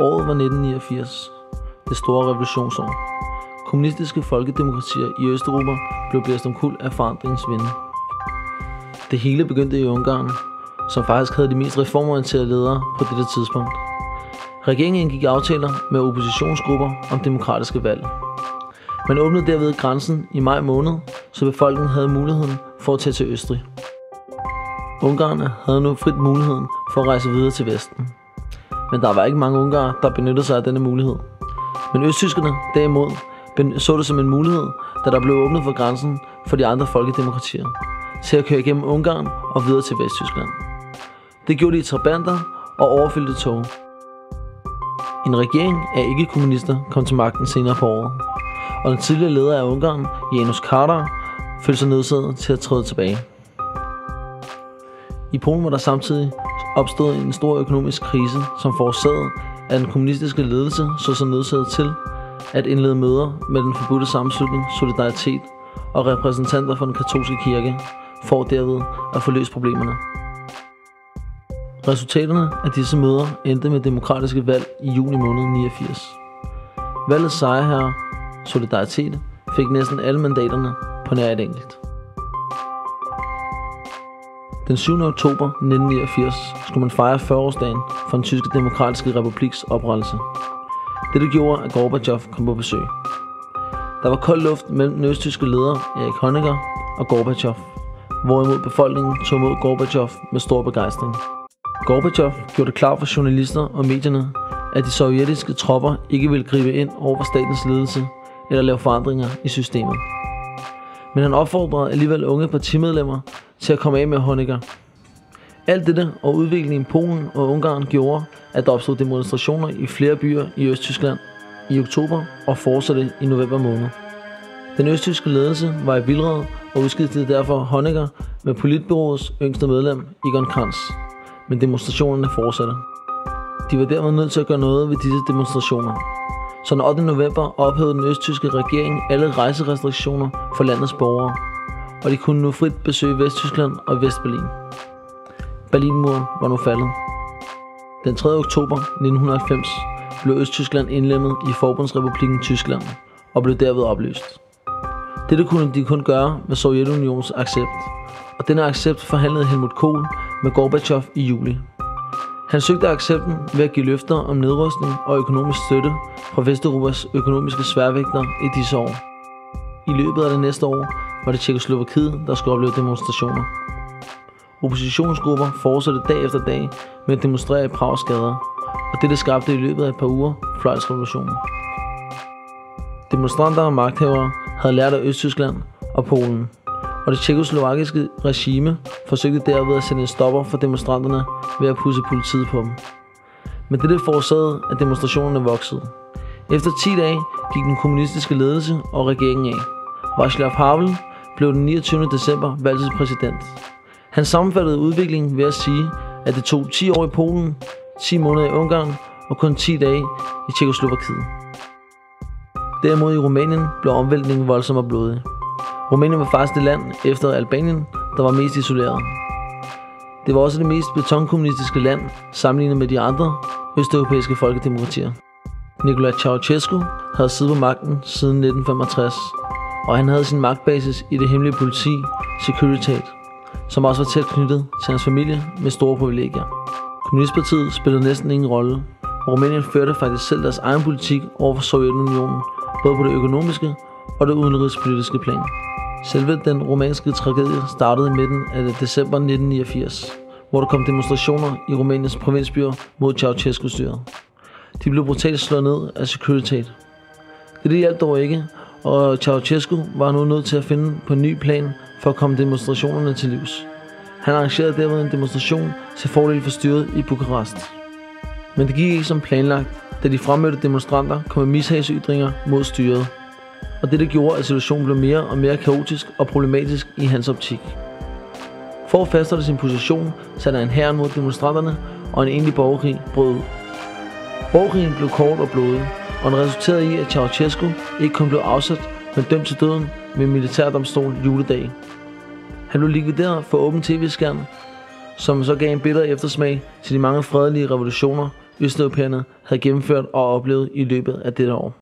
Året var 1989, det store revolutionsår. Kommunistiske folkedemokratier i Østeuropa blev blæst omkuld af forandringens vinde. Det hele begyndte i Ungarn, som faktisk havde de mest reformorienterede ledere på dette tidspunkt. Regeringen indgik aftaler med oppositionsgrupper om demokratiske valg. Man åbnede derved grænsen i maj måned, så befolkningen havde muligheden for at tage til Østrig. Ungarerne havde nu frit muligheden for at rejse videre til Vesten. Men der var ikke mange ungarere, der benyttede sig af denne mulighed. Men østtyskerne derimod så det som en mulighed, da der blev åbnet for grænsen for de andre folkedemokratier, til at køre igennem Ungarn og videre til Vesttyskland. Det gjorde de i trabanter og overfyldte tog. En regering af ikke-kommunister kom til magten senere på året, og den tidligere leder af Ungarn, János Kádár, følte sig nødsaget til at træde tilbage. I Polen var der samtidig opstået en stor økonomisk krise, som forårsaget af den kommunistiske ledelse så sig nødsaget til at indlede møder med den forbudte sammenslutning Solidaritet og repræsentanter for den katolske kirke, for derved at få løst problemerne. Resultaterne af disse møder endte med demokratiske valg i juni måned 89. Valgets sejrherre, Solidaritet, fik næsten alle mandaterne på nær et enkelt. Den 7. oktober 1989 skulle man fejre 40-årsdagen for den tyske demokratiske republiks oprettelse. Dette gjorde, at Gorbatjov kom på besøg. Der var kold luft mellem den østtyske leder Erich Honecker og Gorbatjov, hvorimod befolkningen tog imod Gorbatjov med stor begejstring. Gorbatjov gjorde det klart for journalister og medierne, at de sovjetiske tropper ikke ville gribe ind over statens ledelse eller lave forandringer i systemet. Men han opfordrede alligevel unge partimedlemmer til at komme af med Honecker. Alt dette og udviklingen i Polen og Ungarn gjorde, at der opstod demonstrationer i flere byer i Østtyskland i oktober og fortsatte i november måned. Den østtyske ledelse var i vildred og udskiftede derfor Honecker med politbureauets yngste medlem, Egon Krenz. Men demonstrationerne fortsatte. De var dermed nødt til at gøre noget ved disse demonstrationer. Så den 8. november ophævede den østtyske regering alle rejserestriktioner for landets borgere, og de kunne nu frit besøge Vesttyskland og Vestberlin. Berlinmuren var nu faldet. Den 3. oktober 1990 blev Østtyskland indlemmet i Forbundsrepublikken Tyskland og blev derved opløst. Dette kunne de kun gøre med Sovjetunionens accept, og denne accept forhandlede Helmut Kohl med Gorbatjov i juli. Han søgte accepten ved at give løfter om nedrustning og økonomisk støtte fra Vesteuropas økonomiske sværvægtere i disse år. I løbet af det næste år var det Tjekkoslovakiet, der skulle opleve demonstrationer. Oppositionsgrupper fortsatte dag efter dag med at demonstrere i Prags gader, og dette skabte i løbet af et par uger fløjtsrevolutionen. Demonstranter og magthavere havde lært af Østtyskland og Polen, og det tjekkoslovakiske regime forsøgte derved at sætte en stopper for demonstranterne ved at pudse politiet på dem. Men dette forårsagede, at demonstrationerne voksede. Efter 10 dage gik den kommunistiske ledelse og regeringen af. Václav Havel blev den 29. december valgt til præsident. Han sammenfattede udviklingen ved at sige, at det tog 10 år i Polen, 10 måneder i Ungarn og kun 10 dage i Tjekkoslovakiet. Derimod i Rumænien blev omvæltningen voldsom og blodig. Rumænien var faktisk det land efter Albanien, der var mest isoleret. Det var også det mest betonkommunistiske land sammenlignet med de andre østeuropæiske folkedemokratier. Nicolae Ceausescu havde siddet på magten siden 1965, og han havde sin magtbasis i det hemmelige politi, Securitate, som også var tæt knyttet til hans familie med store privilegier. Kommunistpartiet spillede næsten ingen rolle, og Rumænien førte faktisk selv deres egen politik over for Sovjetunionen, både på det økonomiske og det udenrigspolitiske plan. Selve den rumænske tragedie startede i midten af december 1989, hvor der kom demonstrationer i Rumæniens provinsbyer mod Ceausescu-styret. De blev brutalt slået ned af Securitate. Det hjalp dog ikke, og Ceausescu var nu nødt til at finde på en ny plan for at komme demonstrationerne til livs. Han arrangerede dermed en demonstration til fordel for styret i Bukarest. Men det gik ikke som planlagt, da de fremmødte demonstranter kom med mishagsytringer mod styret. Og dette gjorde, at situationen blev mere og mere kaotisk og problematisk i hans optik. For at fastholde sin position, satte han hæren mod demonstranterne, og en egentlig borgerkrig brød ud. Borgerkrigen blev kort og blodig, og den resulterede i, at Ceausescu ikke kun blev afsat, men dømt til døden ved en militærdomstol juledag. Han blev likvideret for åben tv-skærm, som så gav en bitter eftersmag til de mange fredelige revolutioner, østeuropæerne havde gennemført og oplevet i løbet af dette år.